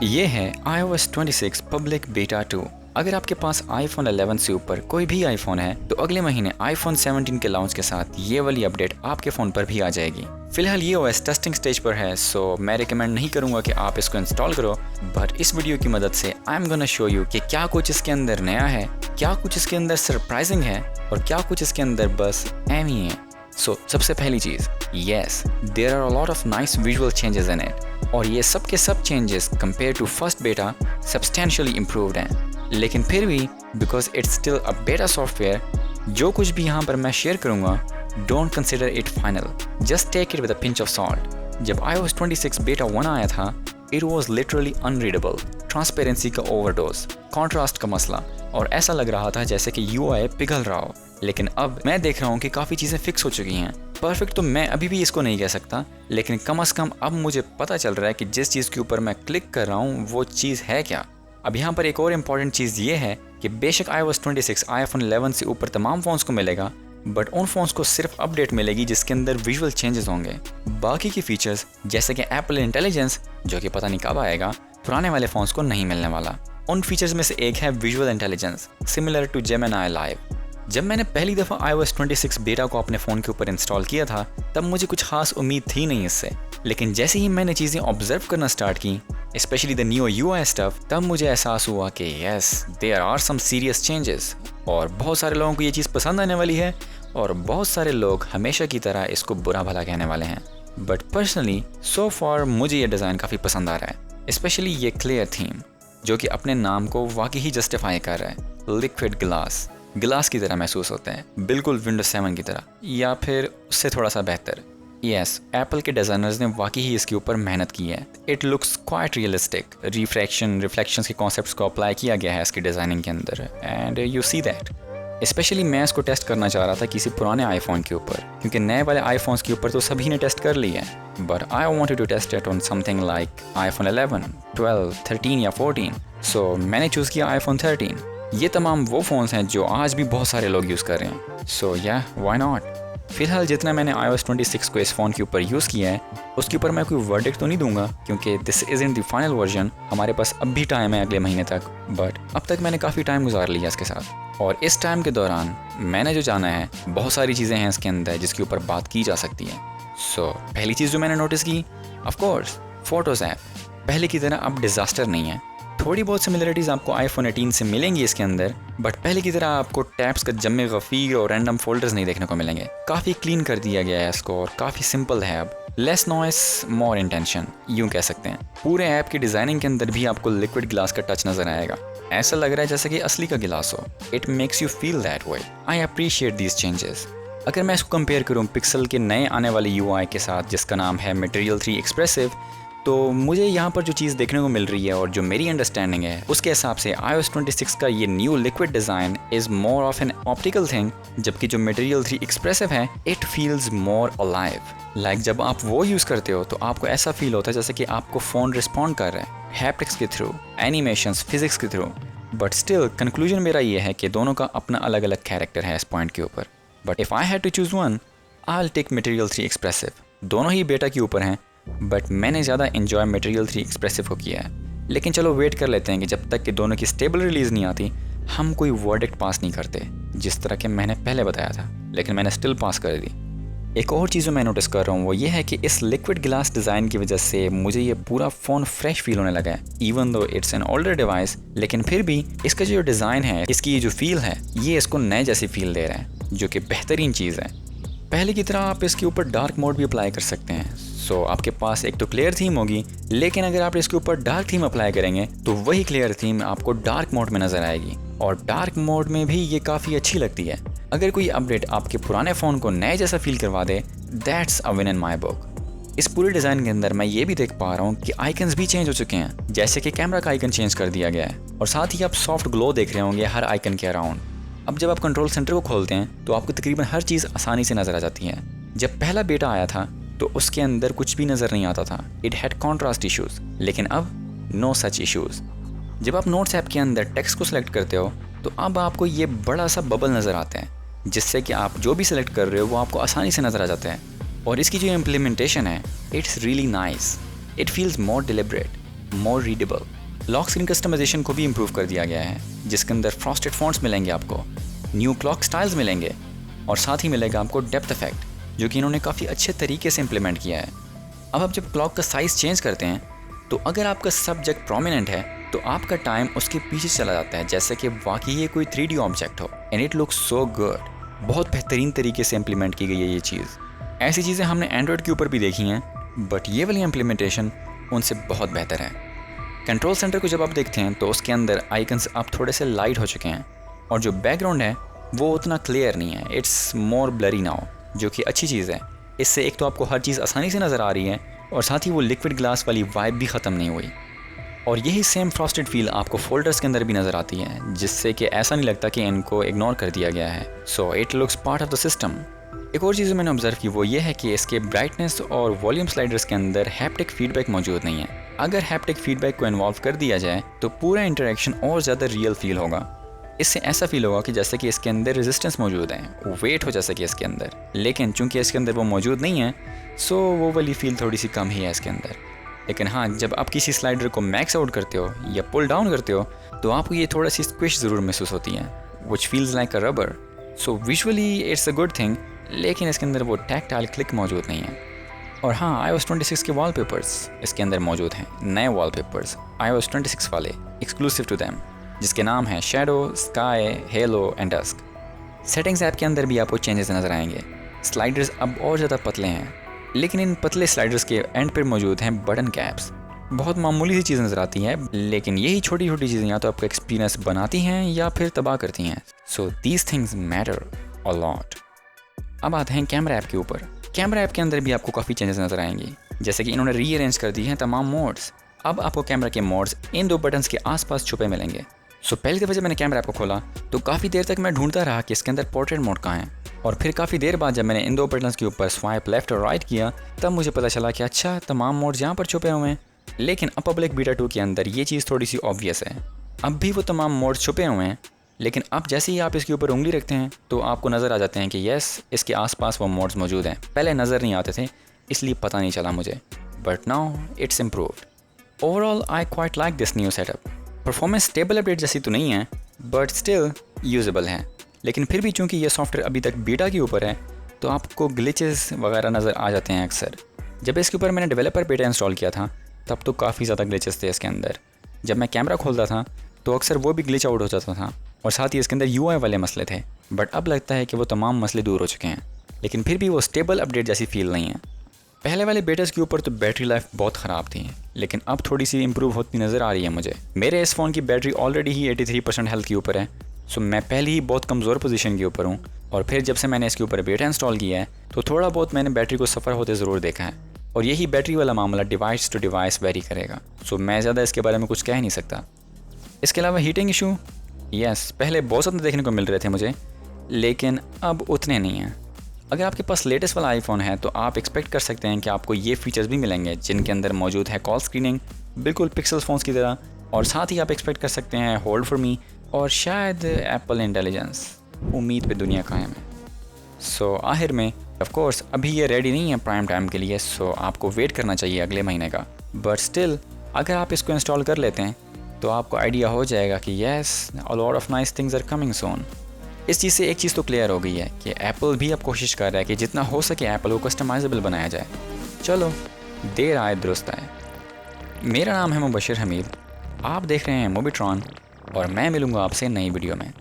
ये है iOS 26 public beta 2। अगर आपके पास iPhone 11 से ऊपर कोई भी iPhone है तो अगले महीने iPhone 17 के लॉन्च के साथ ये वाली अपडेट आपके फ़ोन पर भी आ जाएगी। फिलहाल ये OS टेस्टिंग स्टेज पर है, सो मैं रिकमेंड नहीं करूँगा कि आप इसको इंस्टॉल करो, बट इस वीडियो की मदद से I am gonna show you कि क्या कुछ इसके अंदर नया है, क्या कुछ इसके अंदर सरप्राइजिंग है और क्या कुछ इसके अंदर बस एम ही है। सो सबसे पहली चीज़, yes there are a lot of nice visual changes in it, और ये सब के सब changes compare to first beta substantially improved हैं। लेकिन फिर भी बिकॉज इट्स स्टिल अ बेटा सॉफ्टवेयर, जो कुछ भी यहाँ पर मैं शेयर करूँगा don't consider it final, just take it with a pinch of salt. जब iOS 26 बेटा 1 आया था it was literally unreadable, transparency का ओवरडोज, कॉन्ट्रास्ट का मसला, और ऐसा लग रहा था जैसे कि UI पिघल रहा हो। लेकिन अब मैं देख रहा हूँ कि काफ़ी चीज़ें फिक्स हो चुकी हैं। परफेक्ट तो मैं अभी भी इसको नहीं कह सकता, लेकिन कम से कम अब मुझे पता चल रहा है कि जिस चीज़ के ऊपर मैं क्लिक कर रहा हूँ वो चीज़ है क्या। अब यहाँ पर एक और इम्पॉर्टेंट चीज़ ये है कि बेशक iOS 26 iPhone 11 से ऊपर तमाम फ़ोन्स को मिलेगा, बट उन फ़ोन्स को सिर्फ अपडेट मिलेगी जिसके अंदर विजुअल चेंजेस होंगे। बाकी की फीचर्स जैसे कि एप्पल इंटेलिजेंस, जो कि पता नहीं कब आएगा, पुराने वाले फ़ोन्स को नहीं मिलने वाला। उन फीचर्स में से एक है visual intelligence, similar to Gemini Live. जब मैंने पहली दफ़ा iOS 26 बेटा को अपने फ़ोन के ऊपर इंस्टॉल किया था तब मुझे कुछ खास उम्मीद थी नहीं इससे, लेकिन जैसे ही मैंने चीज़ें ऑब्जर्व करना स्टार्ट की, specially the new UI stuff, तब मुझे एहसास हुआ कि yes there are some serious changes, और बहुत सारे लोगों को ये चीज़ पसंद आने वाली है और बहुत सारे लोग हमेशा की तरह इसको बुरा भला कहने वाले हैं। बट पर्सनली सो फार मुझे ये डिज़ाइन काफ़ी पसंद आ रहा है, स्पेशली ये क्लियर थीम जो कि अपने नाम को वाकई ही जस्टिफाई कर रहा है। लिक्विड ग्लास की तरह महसूस होते हैं, बिल्कुल विंडोज 7 की तरह, या फिर उससे थोड़ा सा बेहतर। यस, एप्पल के डिज़ाइनर्स ने वाकई ही इसके ऊपर मेहनत की है। It looks quite realistic, reflections के कॉन्सेप्ट्स को अप्लाई किया गया है इसकी डिज़ाइनिंग के अंदर, and you see that. Specially मैं इसको टेस्ट करना चाह रहा था किसी पुराने आईफोन के ऊपर, क्योंकि नए वाले आईफोन्स के ऊपर तो सभी ने टेस्ट कर ली है, but I wanted to test it on something like iPhone 11, 12, 13 या 14। सो मैंने चूज़ किया iPhone 13। ये तमाम वो फ़ोन्स हैं जो आज भी बहुत सारे लोग यूज़ कर रहे हैं, सो या व्हाई नॉट। फिलहाल जितना मैंने iOS 26 को इस फ़ोन के ऊपर यूज़ किया है उसके ऊपर मैं कोई वर्डिक्ट तो नहीं दूंगा, क्योंकि this isn't the final version, हमारे पास अब भी टाइम है अगले महीने तक, बट अब तक मैंने काफ़ी टाइम गुजार लिया इसके साथ, और इस टाइम के दौरान मैंने जो जाना है बहुत सारी चीज़ें हैं इसके अंदर जिसके ऊपर बात की जा सकती है। सो पहली चीज़ जो मैंने नोटिस की, ऑफकोर्स फ़ोटोज़ ऐप पहले की तरह अब डिज़ास्टर नहीं है। थोड़ी बहुत सिमिलरिटीज़ आपको iPhone 18 से मिलेंगी इसके अंदर, बट पहले की तरह आपको टैब्स का जम्मे गफ़ीर और रैंडम फोल्डर्स नहीं देखने को मिलेंगे। काफ़ी क्लीन कर दिया गया है इसको और काफ़ी सिंपल है अब। लेस नॉइस मोर इंटेंशन, यूँ कह सकते हैं। पूरे ऐप की डिज़ाइनिंग के अंदर भी आपको लिक्विड ग्लास का टच नज़र आएगा, ऐसा लग रहा है जैसे कि असली का गिलास हो। It makes you feel that way. I appreciate these changes. अगर मैं इसको कंपेयर करूँ पिक्सल के नए आने वाले UI के साथ जिसका नाम है Material 3 एक्सप्रेसिव, तो मुझे यहाँ पर जो चीज़ देखने को मिल रही है और जो मेरी अंडरस्टैंडिंग है उसके हिसाब से iOS 26 का ये new liquid design is more of an optical thing, जबकि जो Material 3 एक्सप्रेसिव है it feels more alive. Like जब आप वो यूज़ करते हो तो आपको ऐसा फील होता है जैसे कि आपको फ़ोन रिस्पॉन्ड कर रहा है, हैप्टिक्स के थ्रू, एनिमेशंस, फिजिक्स के थ्रू। बट स्टिल कंक्लूजन मेरा ये है कि दोनों का अपना अलग अलग कैरेक्टर है इस पॉइंट के ऊपर। But if I had to choose one, I will take Material 3 expressive. दोनों ही बेटा के ऊपर हैं, बट मैंने ज़्यादा इन्जॉय Material 3 एक्सप्रेसिव को किया है। लेकिन चलो वेट कर लेते हैं कि जब तक कि दोनों की स्टेबल रिलीज़ नहीं आती हम कोई वर्डिक्ट पास नहीं करते, जिस तरह के मैंने पहले बताया था, लेकिन मैंने स्टिल पास कर दी। एक और चीज़ जो मैं नोटिस कर रहा हूँ वो ये है कि इस लिक्विड ग्लास डिज़ाइन की वजह से मुझे ये पूरा फ़ोन फ्रेश फील होने लगा है। Even though it's an older device, लेकिन फिर भी इसका जो डिज़ाइन है, इसकी ये जो फील है, ये इसको नए जैसी फील दे रहा है, जो कि बेहतरीन चीज़ है। पहले की तरह आप इसके ऊपर डार्क मोड भी अप्लाई कर सकते हैं। सो आपके पास एक तो क्लियर थीम होगी, लेकिन अगर आप इसके ऊपर डार्क थीम अप्लाई करेंगे तो वही क्लियर थीम आपको डार्क मोड में नज़र आएगी, और डार्क मोड में भी ये काफ़ी अच्छी लगती है। अगर कोई अपडेट आपके पुराने फ़ोन को नए जैसा फील करवा दे, that's a win in my book. इस पूरे डिज़ाइन के अंदर मैं ये भी देख पा रहा हूँ कि आइकन्स भी चेंज हो चुके हैं, जैसे कि कैमरा का आइकन चेंज कर दिया गया है, और साथ ही आप सॉफ्ट ग्लो देख रहे होंगे हर आइकन के अराउंड। अब जब आप कंट्रोल सेंटर को खोलते हैं तो आपको तकरीबन हर चीज़ आसानी से नज़र आ जाती है। जब पहला बेटा आया था तो उसके अंदर कुछ भी नज़र नहीं आता था, इट हैड कॉन्ट्रास्ट इश्यूज़, लेकिन अब नो सच इश्यूज़। जब आप नोट्स ऐप के अंदर टेक्स्ट को सिलेक्ट करते हो तो अब आपको ये बड़ा सा बबल नज़र आता है, जिससे कि आप जो भी सिलेक्ट कर रहे हो वो आपको आसानी से नज़र आ जाता है। और इसकी जो इम्प्लीमेंटेशन है, it's really nice, it feels more deliberate. More readable. Lock screen customisation को भी इम्प्रूव कर दिया गया है, जिसके अंदर फ्रॉस्टेड फॉन्ट्स मिलेंगे आपको, न्यू क्लॉक स्टाइल्स मिलेंगे और साथ ही मिलेगा आपको डेप्थ इफेक्ट, जो कि इन्होंने काफ़ी अच्छे तरीके से इम्प्लीमेंट किया है। अब आप जब क्लॉक का साइज़ चेंज करते हैं तो अगर आपका सब्जेक्ट प्रोमिनेंट है तो आपका टाइम उसके पीछे चला जाता है, जैसे कि वाकई ये कोई 3D ऑब्जेक्ट हो। And it looks so good. बहुत बेहतरीन तरीके से इम्प्लीमेंट की गई है ये चीज़। ऐसी चीज़ें हमने एंड्रॉयड के ऊपर भी देखी हैं, बट ये वाली इम्प्लीमेंटेशन उनसे बहुत बेहतर है। कंट्रोल सेंटर को जब आप देखते हैं तो उसके अंदर आइकन्स अब थोड़े से लाइट हो चुके हैं और जो बैकग्राउंड है वो उतना क्लियर नहीं है, इट्स मोर ब्लरी नाउ, जो कि अच्छी चीज़ है। इससे एक तो आपको हर चीज़ आसानी से नज़र आ रही है और साथ ही वो लिक्विड ग्लास वाली वाइब भी ख़त्म नहीं हुई। और यही सेम फ्रॉस्टेड फील आपको फोल्डर्स के अंदर भी नज़र आती है, जिससे कि ऐसा नहीं लगता कि इनको इग्नोर कर दिया गया है। So it looks part of the system. एक और चीज़ मैंने ऑब्जर्व की वो ये है कि इसके ब्राइटनेस और वॉल्यूम स्लाइडर्स के अंदर हैप्टिक फीडबैक मौजूद नहीं है। अगर हैप्टिक फीडबैक को इन्वॉल्व कर दिया जाए तो पूरा इंटरेक्शन और ज़्यादा रियल फील होगा। इससे ऐसा फील होगा कि जैसे कि इसके अंदर रेजिस्टेंस मौजूद है, वेट हो जैसे कि इसके अंदर, लेकिन चूंकि इसके अंदर वो मौजूद नहीं है सो वो वाली फील थोड़ी सी कम ही है इसके अंदर। लेकिन हाँ, जब आप किसी स्लाइडर को मैक्स आउट करते हो या पुल डाउन करते हो तो आपको ये थोड़ा सी स्क्विश ज़रूर महसूस होती है, विच feels like a rubber. So visually it's a good thing, लेकिन इसके अंदर वो टैक्टाइल क्लिक मौजूद नहीं है। और हाँ, iOS 26 के वॉलपेपर्स इसके अंदर मौजूद हैं, नए वॉलपेपर्स iOS 26 वाले, एक्सक्लूसिव टू दैम, जिसके नाम है Shadow, Sky, Halo and Dusk. Settings app के अंदर भी आपको चेंजेस नज़र आएंगे। स्लाइडर्स अब और ज़्यादा पतले हैं, लेकिन इन पतले स्लाइडर्स के एंड पर मौजूद हैं बटन कैप्स। बहुत मामूली सी चीज़ नज़र आती हैं, लेकिन यही छोटी छोटी चीज़ें या तो आपका एक्सपीरियंस बनाती हैं या फिर तबाह करती हैं। So these things matter a lot. अब आते हैं कैमरा ऐप के ऊपर। कैमरा ऐप के अंदर भी आपको काफ़ी चेंजेस नज़र आएंगे, जैसे कि इन्होंने रीअरेंज कर दी हैं तमाम मोड्स। अब आपको कैमरा के मोड्स इन दो बटन्स के आसपास छुपे मिलेंगे। सो पहली दफ़ा जब मैंने कैमरा ऐप को खोला तो काफ़ी देर तक मैं ढूंढता रहा कि इसके अंदर पोर्ट्रेट मोड कहाँ है, और फिर काफ़ी देर बाद जब मैंने इन दो बटन्स के ऊपर स्वाइप लेफ्ट और राइट किया तब मुझे पता चला कि अच्छा, तमाम मोड्स यहाँ पर छुपे हुए हैं। लेकिन पब्लिक बीटा 2 के अंदर ये चीज़ थोड़ी सी ऑब्वियस है। अब भी वो तमाम मोड्स छुपे हुए हैं, लेकिन अब जैसे ही आप इसके ऊपर उंगली रखते हैं तो आपको नज़र आ जाते हैं कि यस, इसके आसपास वो मोड्स मौजूद हैं। पहले नज़र नहीं आते थे इसलिए पता नहीं चला मुझे, but now it's improved. Overall I quite like this new setup. Performance stable update जैसी तो नहीं है, बट स्टिल यूजेबल है। लेकिन फिर भी चूंकि ये सॉफ्टवेयर अभी तक बीटा के ऊपर है तो आपको ग्लिचेस वगैरह नज़र आ जाते हैं अक्सर। जब इसके ऊपर मैंने डेवलपर बीटा इंस्टॉल किया था तब तो काफ़ी ज़्यादा ग्लिचेस थे इसके अंदर। जब मैं कैमरा खोलता था तो अक्सर वो भी ग्लिच आउट हो जाता था, और साथ ही इसके अंदर UI वाले मसले थे। बट अब लगता है कि वो तमाम मसले दूर हो चुके हैं, लेकिन फिर भी वो स्टेबल अपडेट जैसी फील नहीं है। पहले वाले बेटास के ऊपर तो बैटरी लाइफ बहुत ख़राब थी, लेकिन अब थोड़ी सी इंप्रूव होती नज़र आ रही है मुझे। मेरे इस फ़ोन की बैटरी ऑलरेडी ही 83% हेल्थ के ऊपर है, सो मैं पहले ही बहुत कमज़ोर पोजीशन के ऊपर हूँ। और फिर जब से मैंने इसके ऊपर बेटा इंस्टॉल किया है तो थोड़ा बहुत मैंने बैटरी को सफ़र होते ज़रूर देखा है, और यही बैटरी वाला मामला डिवाइस टू डिवाइस वेरी करेगा। सो मैं ज़्यादा इसके बारे में कुछ कह नहीं सकता। इसके अलावा हीटिंग इशू, यस, पहले बहुत ज़्यादा देखने को मिल रहे थे मुझे, लेकिन अब उतने नहीं हैं। अगर आपके पास लेटेस्ट वाला आईफोन है तो आप एक्सपेक्ट कर सकते हैं कि आपको ये फीचर्स भी मिलेंगे, जिनके अंदर मौजूद है कॉल स्क्रीनिंग, बिल्कुल पिक्सल फ़ोन्स की तरह, और साथ ही आप एक्सपेक्ट कर सकते हैं होल्ड फॉर मी और शायद एप्पल इंटेलिजेंस। उम्मीद पे दुनिया कायम है। सो आखिर में ऑफ कोर्स अभी ये रेडी नहीं है प्राइम टाइम के लिए, सो आपको वेट करना चाहिए अगले महीने का। बट स्टिल अगर आप इसको इंस्टॉल कर लेते हैं तो आपको आइडिया हो जाएगा कि yes, a lot of nice things are coming soon. इस चीज़ से एक चीज़ तो क्लियर हो गई है कि एप्पल भी अब कोशिश कर रहा है कि जितना हो सके एप्पल को कस्टमाइजेबल बनाया जाए। चलो, देर आए दुरुस्त आए। मेरा नाम है मुबशिर हमीद, आप देख रहे हैं मूवीट्रॉन, और मैं मिलूँगा आपसे नई वीडियो में।